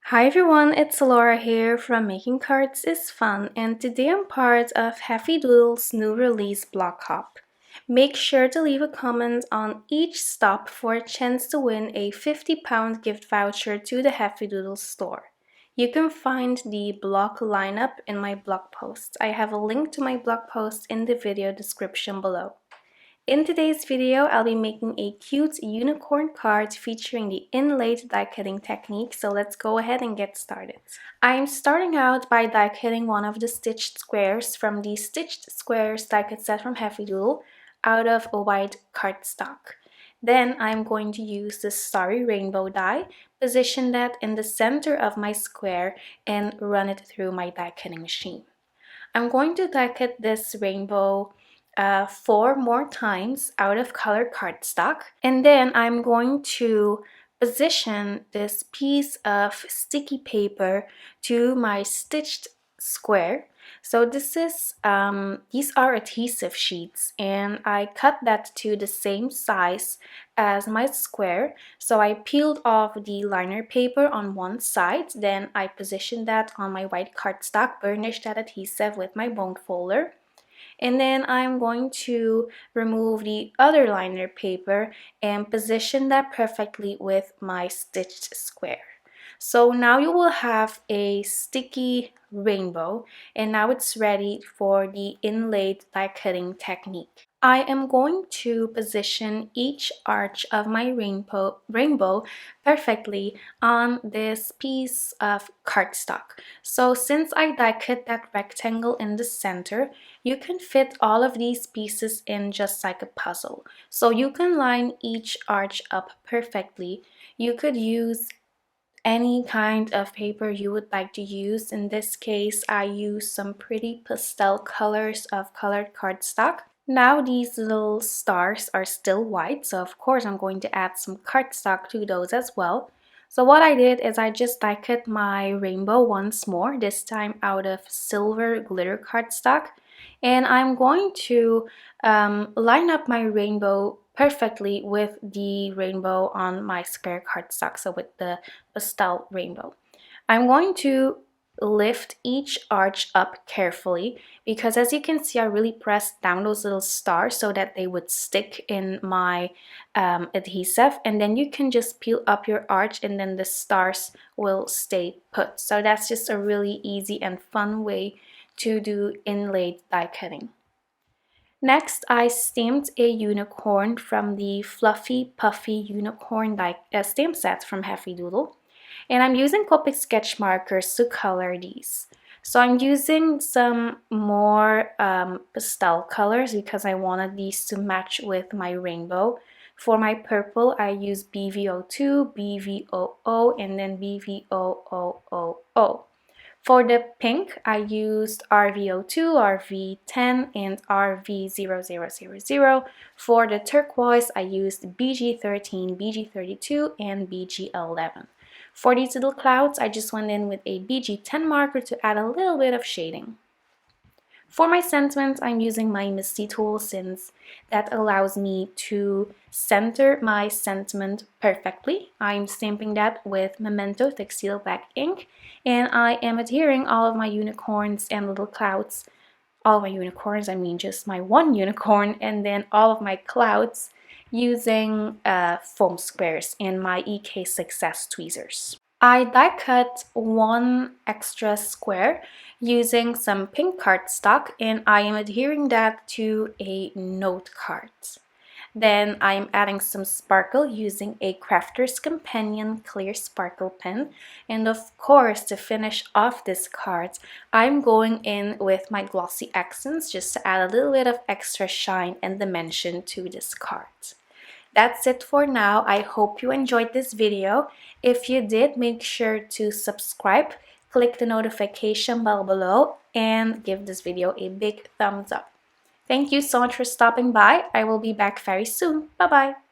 Hi everyone, it's Laura here from Making Cards is Fun, and today I'm part of Heffy Doodle's new release block hop. Make sure to leave a comment on each stop for a chance to win a £50 gift voucher to the Heffy Doodle store. You can find the block lineup in my blog post. I have a link to my blog post in the video description below. In today's video, I'll be making a cute unicorn card featuring the inlaid die cutting technique, so let's go ahead and get started. I'm starting out by die cutting one of the stitched squares from the Stitched Squares die cut set from Heffy Doodle out of a white cardstock. Then I'm going to use the Starry Rainbow die, position that in the center of my square, and run it through my die cutting machine. I'm going to die cut this rainbow 4 more times out of colored cardstock, and then I'm going to position this piece of sticky paper to my stitched square. So these are adhesive sheets, and I cut that to the same size as my square. So I peeled off the liner paper on one side, then I positioned that on my white cardstock, burnished that adhesive with my bone folder. And then I'm going to remove the other liner paper and position that perfectly with my stitched square. So now you will have a sticky rainbow, and now it's ready for the inlaid die cutting technique. I am going to position each arch of my rainbow perfectly on this piece of cardstock. So since I die cut that rectangle in the center, you can fit all of these pieces in just like a puzzle. So you can line each arch up perfectly. You could use any kind of paper you would like to use. In this case, I use some pretty pastel colors of colored cardstock. Now these little stars are still white, so of course I'm going to add some cardstock to those as well. So what I did is I just die cut my rainbow once more, this time out of silver glitter cardstock. And I'm going to line up my rainbow perfectly with the rainbow on my square cardstock, so with the pastel rainbow. I'm going to lift each arch up carefully because, as you can see, I really pressed down those little stars so that they would stick in my adhesive, and then you can just peel up your arch and then the stars will stay put. So that's just a really easy and fun way to do inlaid die cutting. Next, I stamped a unicorn from the Fluffy Puffy Unicorn stamp set from Heffy Doodle. And I'm using Copic sketch markers to color these. So I'm using some more pastel colors because I wanted these to match with my rainbow. For my purple, I use BV02, BVOO, and then BVOOO. For the pink, I used RV02, RV10, and RV0000. For the turquoise, I used BG13, BG32, and BG11. For these little clouds, I just went in with a BG10 marker to add a little bit of shading. For my sentiment, I'm using my MISTI tool since that allows me to center my sentiment perfectly. I'm stamping that with Memento Textile Black ink, and I am adhering all of my unicorns and little clouds. All of my unicorns, I mean just my one unicorn, and then all of my clouds using foam squares and my EK Success tweezers. I die cut one extra square using some pink cardstock, and I am adhering that to a note card. Then I am adding some sparkle using a Crafter's Companion clear sparkle pen. And of course, to finish off this card, I'm going in with my glossy accents just to add a little bit of extra shine and dimension to this card. That's it for now. I hope you enjoyed this video. If you did, make sure to subscribe, click the notification bell below, and give this video a big thumbs up. Thank you so much for stopping by. I will be back very soon. Bye-bye.